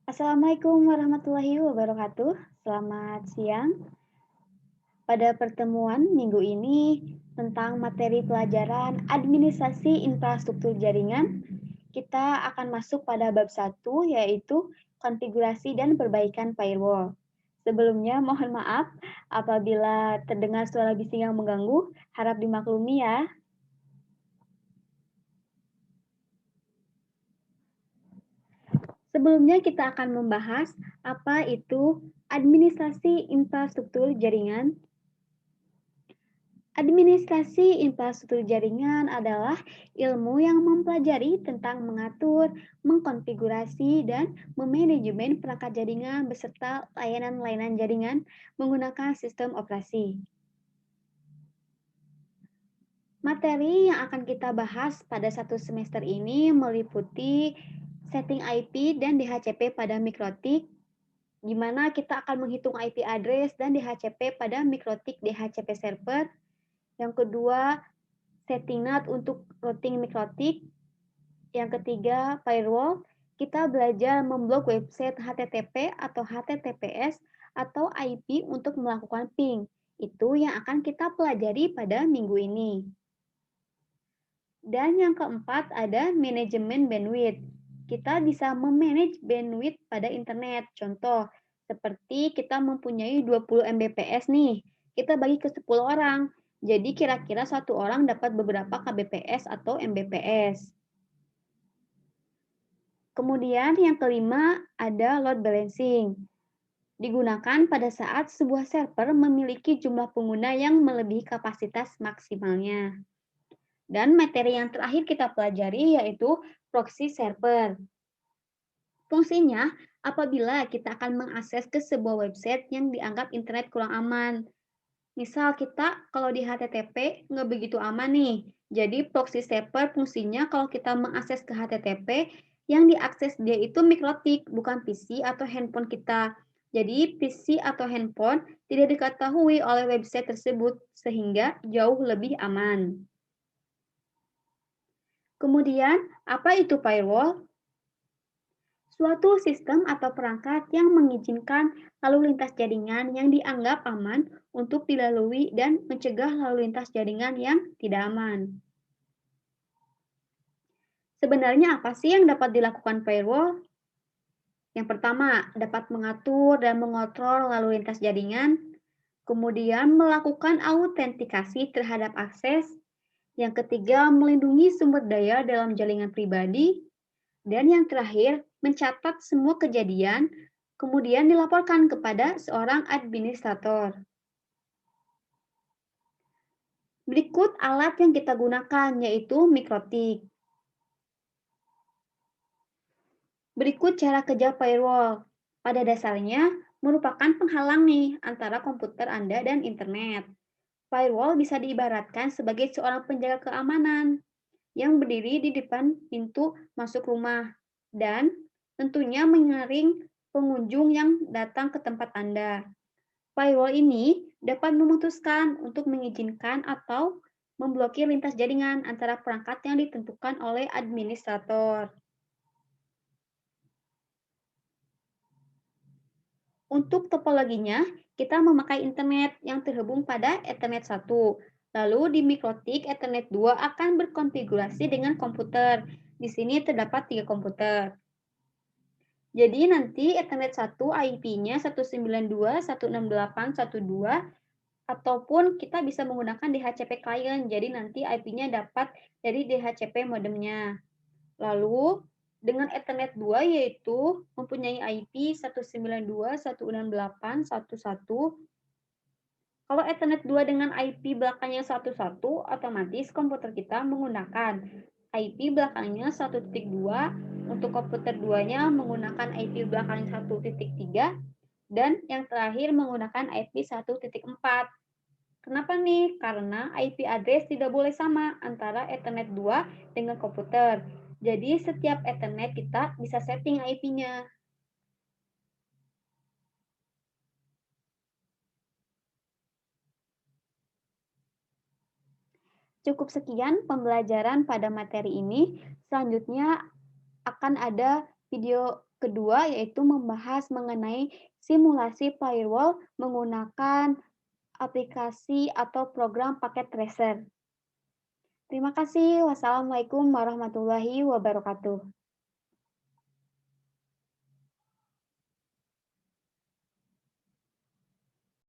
Assalamualaikum warahmatullahi wabarakatuh. Selamat siang. Pada pertemuan minggu ini tentang materi pelajaran administrasi infrastruktur jaringan, kita akan masuk pada bab 1 yaitu konfigurasi dan perbaikan firewall. Sebelumnya mohon maaf apabila terdengar suara bising yang mengganggu, harap dimaklumi ya. Sebelumnya kita akan membahas apa itu administrasi infrastruktur jaringan. Administrasi infrastruktur jaringan adalah ilmu yang mempelajari tentang mengatur, mengkonfigurasi, dan memanajemen perangkat jaringan beserta layanan-layanan jaringan menggunakan sistem operasi. Materi yang akan kita bahas pada satu semester ini meliputi setting IP dan DHCP pada mikrotik, di mana kita akan menghitung IP address dan DHCP pada mikrotik DHCP server. Yang kedua, setting NAT untuk routing mikrotik. Yang ketiga, firewall. Kita belajar memblok website HTTP atau HTTPS atau IP untuk melakukan ping. Itu yang akan kita pelajari pada minggu ini. Dan yang keempat ada manajemen bandwidth. Kita bisa memanage bandwidth pada internet. Contoh, seperti kita mempunyai 20 Mbps nih. Kita bagi ke 10 orang. Jadi kira-kira satu orang dapat beberapa kbps atau mbps. Kemudian yang kelima ada load balancing. Digunakan pada saat sebuah server memiliki jumlah pengguna yang melebihi kapasitas maksimalnya. Dan materi yang terakhir kita pelajari yaitu proxy server. Fungsinya, apabila kita akan mengakses ke sebuah website yang dianggap internet kurang aman. Misal kita kalau di HTTP nggak begitu aman nih. Jadi proxy server fungsinya kalau kita mengakses ke HTTP, yang diakses dia itu mikrotik, bukan PC atau handphone kita. Jadi PC atau handphone tidak diketahui oleh website tersebut sehingga jauh lebih aman. Kemudian, apa itu firewall? Suatu sistem atau perangkat yang mengizinkan lalu lintas jaringan yang dianggap aman untuk dilalui dan mencegah lalu lintas jaringan yang tidak aman. Sebenarnya apa sih yang dapat dilakukan firewall? Yang pertama, dapat mengatur dan mengontrol lalu lintas jaringan, kemudian melakukan autentikasi terhadap akses, yang ketiga, melindungi sumber daya dalam jaringan pribadi, dan yang terakhir, mencatat semua kejadian, kemudian dilaporkan kepada seorang administrator. Berikut alat yang kita gunakan, yaitu mikrotik. Berikut cara kerja firewall. Pada dasarnya, merupakan penghalang nih antara komputer Anda dan internet. Firewall bisa diibaratkan sebagai seorang penjaga keamanan yang berdiri di depan pintu masuk rumah dan tentunya menyaring pengunjung yang datang ke tempat Anda. Firewall ini dapat memutuskan untuk mengizinkan atau memblokir lintas jaringan antara perangkat yang ditentukan oleh administrator. Untuk topologinya, kita memakai internet yang terhubung pada Ethernet 1. Lalu di mikrotik Ethernet 2 akan berkonfigurasi dengan komputer. Di sini terdapat 3 komputer. Jadi nanti Ethernet 1 IP-nya 192.168.1.2 ataupun kita bisa menggunakan DHCP client. Jadi nanti IP-nya dapat dari DHCP modemnya. Lalu dengan Ethernet 2 yaitu mempunyai IP 192.168.1.1. Kalau Ethernet 2 dengan IP belakangnya 1.1, otomatis komputer kita menggunakan IP belakangnya 1.2, untuk komputer 2-nya menggunakan IP belakangnya 1.3, dan yang terakhir menggunakan IP 1.4. Kenapa nih? Karena IP address tidak boleh sama antara Ethernet 2 dengan komputer. Jadi setiap Ethernet kita bisa setting IP-nya. Cukup sekian pembelajaran pada materi ini. Selanjutnya akan ada video kedua yaitu membahas mengenai simulasi firewall menggunakan aplikasi atau program paket tracer. Terima kasih. Wassalamualaikum warahmatullahi wabarakatuh.